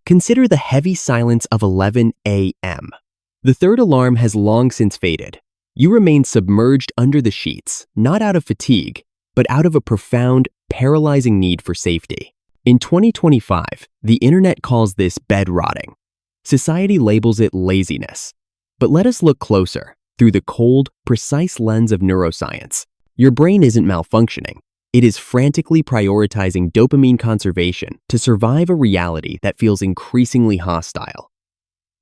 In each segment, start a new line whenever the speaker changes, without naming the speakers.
Consider the heavy silence of 11 a.m. The third alarm has long since faded. You remain submerged under the sheets, not out of fatigue, but out of a profound, paralyzing need for safety. In 2025, the internet calls this bed rotting. Society labels it laziness. But let us look closer, through the cold, precise lens of neuroscience. Your brain isn't malfunctioning. It is frantically prioritizing dopamine conservation to survive a reality that feels increasingly hostile.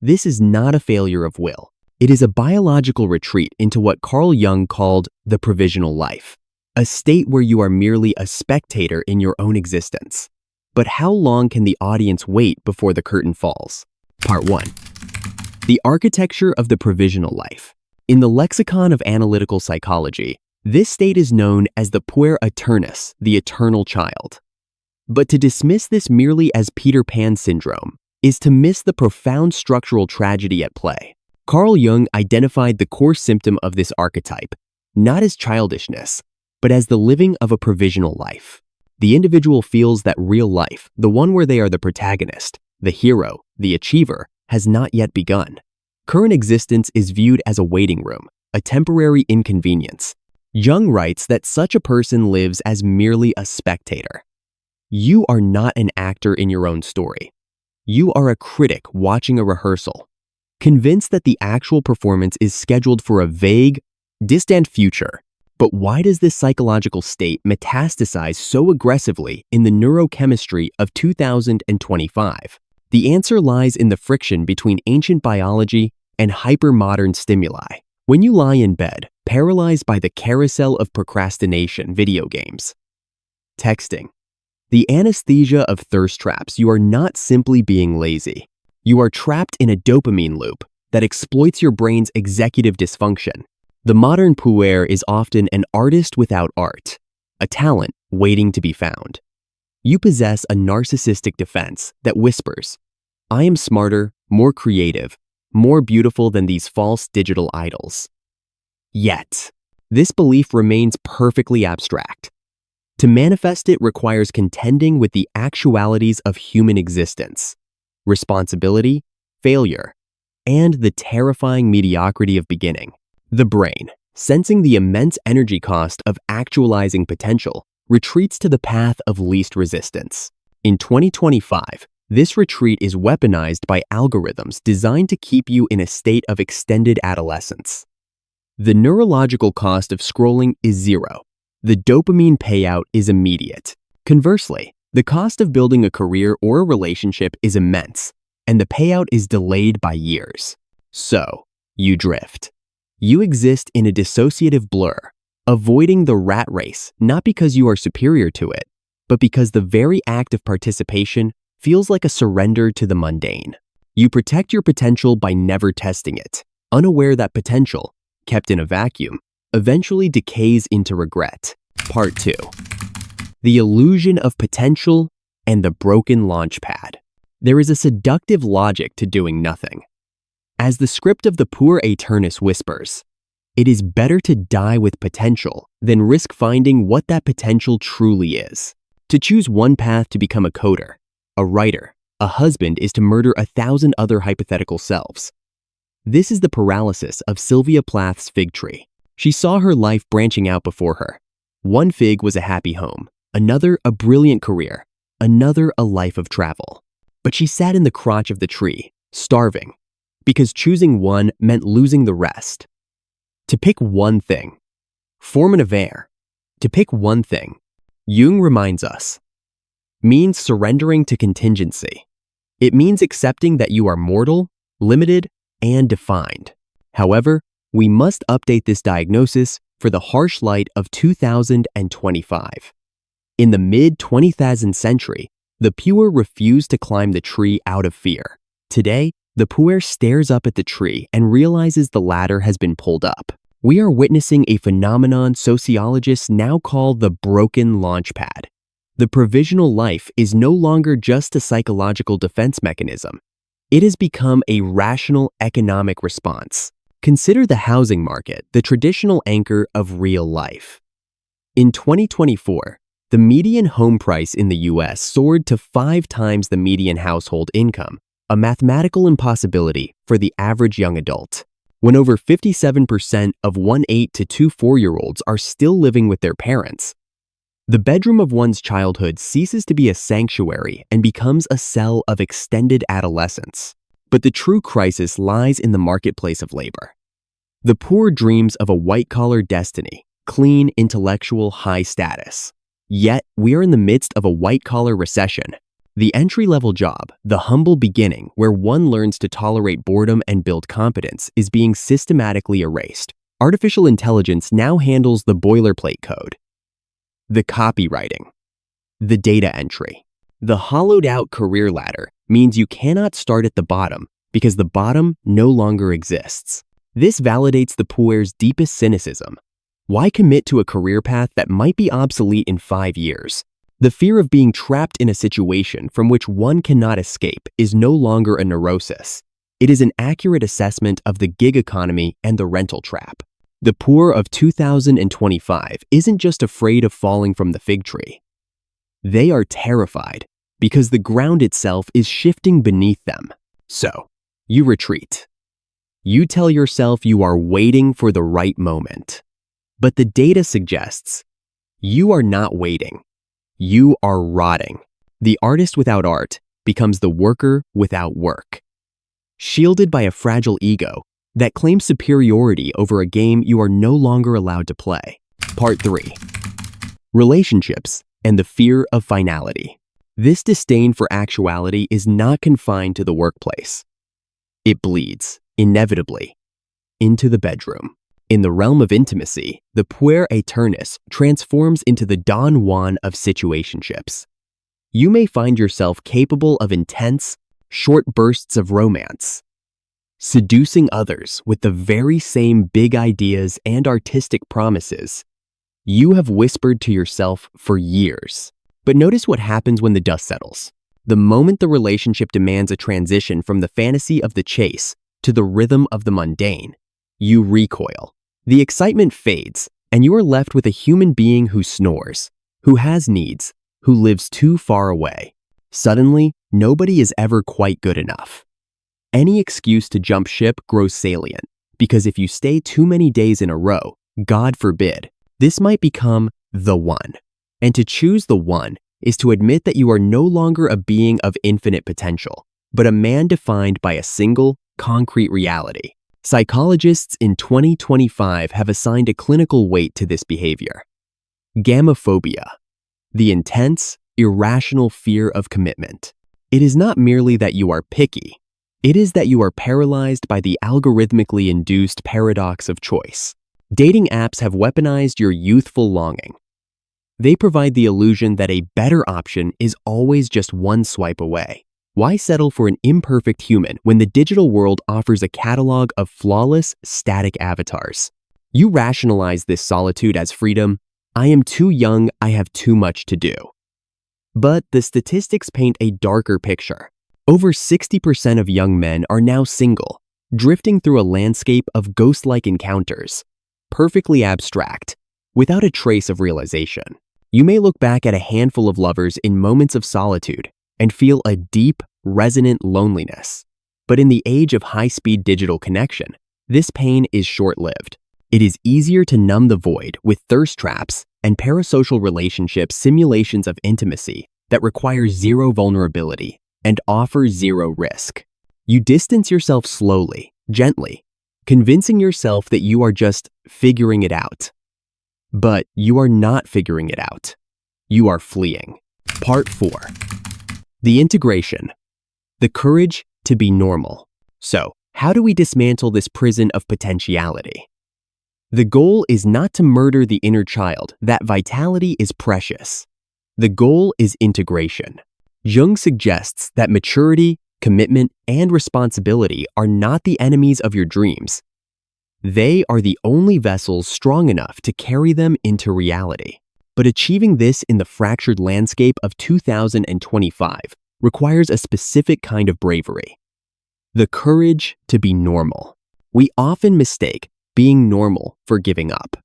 This is not a failure of will. It is a biological retreat into what Carl Jung called the provisional life, a state where you are merely a spectator in your own existence. But how long can the audience wait before the curtain falls? Part 1. The architecture of the provisional life. In the lexicon of analytical psychology, this state is known as the Puer Aeternus, the eternal child. But to dismiss this merely as Peter Pan syndrome is to miss the profound structural tragedy at play. Carl Jung identified the core symptom of this archetype, not as childishness, but as the living of a provisional life. The individual feels that real life, the one where they are the protagonist, the hero, the achiever, has not yet begun. Current existence is viewed as a waiting room, a temporary inconvenience. Jung writes that such a person lives as merely a spectator. You are not an actor in your own story. You are a critic watching a rehearsal, convinced that the actual performance is scheduled for a vague, distant future. But why does this psychological state metastasize so aggressively in the neurochemistry of 2025? The answer lies in the friction between ancient biology and hyper-modern stimuli. When you lie in bed, paralyzed by the carousel of procrastination video games, texting, the anesthesia of thirst traps, you are not simply being lazy. You are trapped in a dopamine loop that exploits your brain's executive dysfunction. The modern puer is often an artist without art, a talent waiting to be found. You possess a narcissistic defense that whispers, I am smarter, more creative, more beautiful than these false digital idols. Yet, this belief remains perfectly abstract. To manifest it requires contending with the actualities of human existence, responsibility, failure, and the terrifying mediocrity of beginning. The brain, sensing the immense energy cost of actualizing potential, retreats to the path of least resistance. In 2025, this retreat is weaponized by algorithms designed to keep you in a state of extended adolescence. The neurological cost of scrolling is zero. The dopamine payout is immediate. Conversely, the cost of building a career or a relationship is immense, and the payout is delayed by years. So, you drift. You exist in a dissociative blur, avoiding the rat race not because you are superior to it, but because the very act of participation feels like a surrender to the mundane. You protect your potential by never testing it, unaware that potential, kept in a vacuum, eventually decays into regret. Part 2. The illusion of potential and the broken launchpad. There is a seductive logic to doing nothing. As the script of the Puer Aeternus whispers, it is better to die with potential than risk finding what that potential truly is. To choose one path to become a coder, a writer, a husband is to murder 1,000 other hypothetical selves. This is the paralysis of Sylvia Plath's fig tree. She saw her life branching out before her. One fig was a happy home, another a brilliant career, another a life of travel. But she sat in the crotch of the tree, starving, because choosing one meant losing the rest. To pick one thing, form an affair. To pick one thing, Jung reminds us, means surrendering to contingency. It means accepting that you are mortal, limited, and defined. However, we must update this diagnosis for the harsh light of 2025. In the mid-20th century, the Puer refused to climb the tree out of fear. Today, the Puer stares up at the tree and realizes the ladder has been pulled up. We are witnessing a phenomenon sociologists now call the broken launchpad. The provisional life is no longer just a psychological defense mechanism. It has become a rational economic response. Consider the housing market, the traditional anchor of real life. In 2024, The median home price in the US soared to 5 times the median household income, a mathematical impossibility for the average young adult. When over 57% of 1-8 to 2-4-year-olds are still living with their parents, the bedroom of one's childhood ceases to be a sanctuary and becomes a cell of extended adolescence. But the true crisis lies in the marketplace of labor. The poor dreams of a white-collar destiny, clean, intellectual, high status. Yet, we are in the midst of a white-collar recession. The entry-level job, the humble beginning where one learns to tolerate boredom and build competence, is being systematically erased. Artificial intelligence now handles the boilerplate code, the copywriting, the data entry. The hollowed-out career ladder means you cannot start at the bottom because the bottom no longer exists. This validates the Puer's deepest cynicism. Why commit to a career path that might be obsolete in 5 years? The fear of being trapped in a situation from which one cannot escape is no longer a neurosis. It is an accurate assessment of the gig economy and the rental trap. The Puer of 2025 isn't just afraid of falling from the fig tree. They are terrified because the ground itself is shifting beneath them. So, you retreat. You tell yourself you are waiting for the right moment. But the data suggests you are not waiting. You are rotting. The artist without art becomes the worker without work. Shielded by a fragile ego that claims superiority over a game you are no longer allowed to play. Part 3. Relationships and the fear of finality. This disdain for actuality is not confined to the workplace. It bleeds, inevitably, into the bedroom. In the realm of intimacy, the Puer Aeternus transforms into the Don Juan of situationships. You may find yourself capable of intense, short bursts of romance, seducing others with the very same big ideas and artistic promises you have whispered to yourself for years. But notice what happens when the dust settles. The moment the relationship demands a transition from the fantasy of the chase to the rhythm of the mundane, you recoil. The excitement fades, and you are left with a human being who snores, who has needs, who lives too far away. Suddenly, nobody is ever quite good enough. Any excuse to jump ship grows salient, because if you stay too many days in a row, God forbid, this might become the one. And to choose the one is to admit that you are no longer a being of infinite potential, but a man defined by a single, concrete reality. Psychologists in 2025 have assigned a clinical weight to this behavior. Gamophobia, the intense, irrational fear of commitment. It is not merely that you are picky. It is that you are paralyzed by the algorithmically induced paradox of choice. Dating apps have weaponized your youthful longing. They provide the illusion that a better option is always just one swipe away. Why settle for an imperfect human when the digital world offers a catalog of flawless, static avatars? You rationalize this solitude as freedom. I am too young, I have too much to do. But the statistics paint a darker picture. Over 60% of young men are now single, drifting through a landscape of ghost-like encounters, perfectly abstract, without a trace of realization. You may look back at a handful of lovers in moments of solitude and feel a deep, resonant loneliness. But in the age of high-speed digital connection, this pain is short-lived. It is easier to numb the void with thirst traps and parasocial relationship simulations of intimacy that require zero vulnerability and offer zero risk. You distance yourself slowly, gently, convincing yourself that you are just figuring it out. But you are not figuring it out. You are fleeing. Part 4. The integration. The courage to be normal. So, how do we dismantle this prison of potentiality? The goal is not to murder the inner child. That vitality is precious. The goal is integration. Jung suggests that maturity, commitment, and responsibility are not the enemies of your dreams. They are the only vessels strong enough to carry them into reality. But achieving this in the fractured landscape of 2025 requires a specific kind of bravery. The courage to be normal. We often mistake being normal for giving up.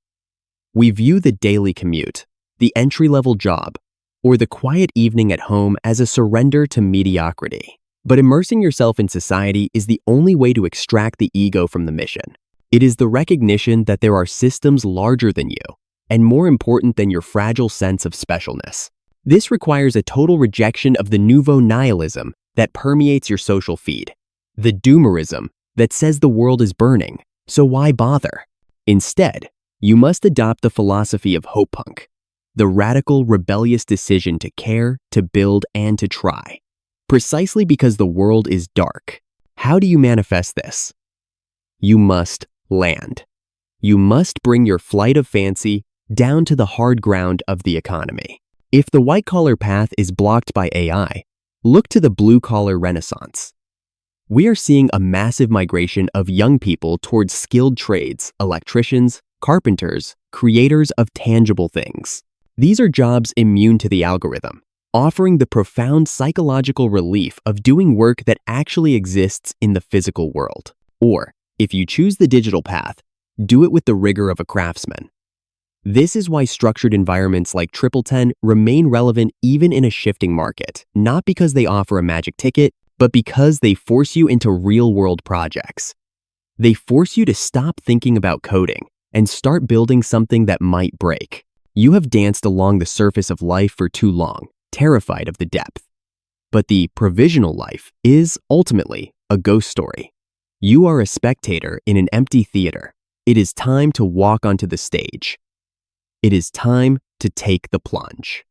We view the daily commute, the entry-level job, or the quiet evening at home as a surrender to mediocrity. But immersing yourself in society is the only way to extract the ego from the mission. It is the recognition that there are systems larger than you, and more important than your fragile sense of specialness. This requires a total rejection of the nouveau nihilism that permeates your social feed, the doomerism that says the world is burning, so why bother? Instead, you must adopt the philosophy of hope punk, the radical, rebellious decision to care, to build, and to try. Precisely because the world is dark. How do you manifest this? You must land. You must bring your flight of fancy down to the hard ground of the economy. If the white-collar path is blocked by AI, look to the blue-collar renaissance. We are seeing a massive migration of young people towards skilled trades, electricians, carpenters, creators of tangible things. These are jobs immune to the algorithm, offering the profound psychological relief of doing work that actually exists in the physical world. Or, if you choose the digital path, do it with the rigor of a craftsman. This is why structured environments like 1010 remain relevant even in a shifting market, not because they offer a magic ticket, but because they force you into real-world projects. They force you to stop thinking about coding and start building something that might break. You have danced along the surface of life for too long, terrified of the depth. But the provisional life is, ultimately, a ghost story. You are a spectator in an empty theater. It is time to walk onto the stage. It is time to take the plunge.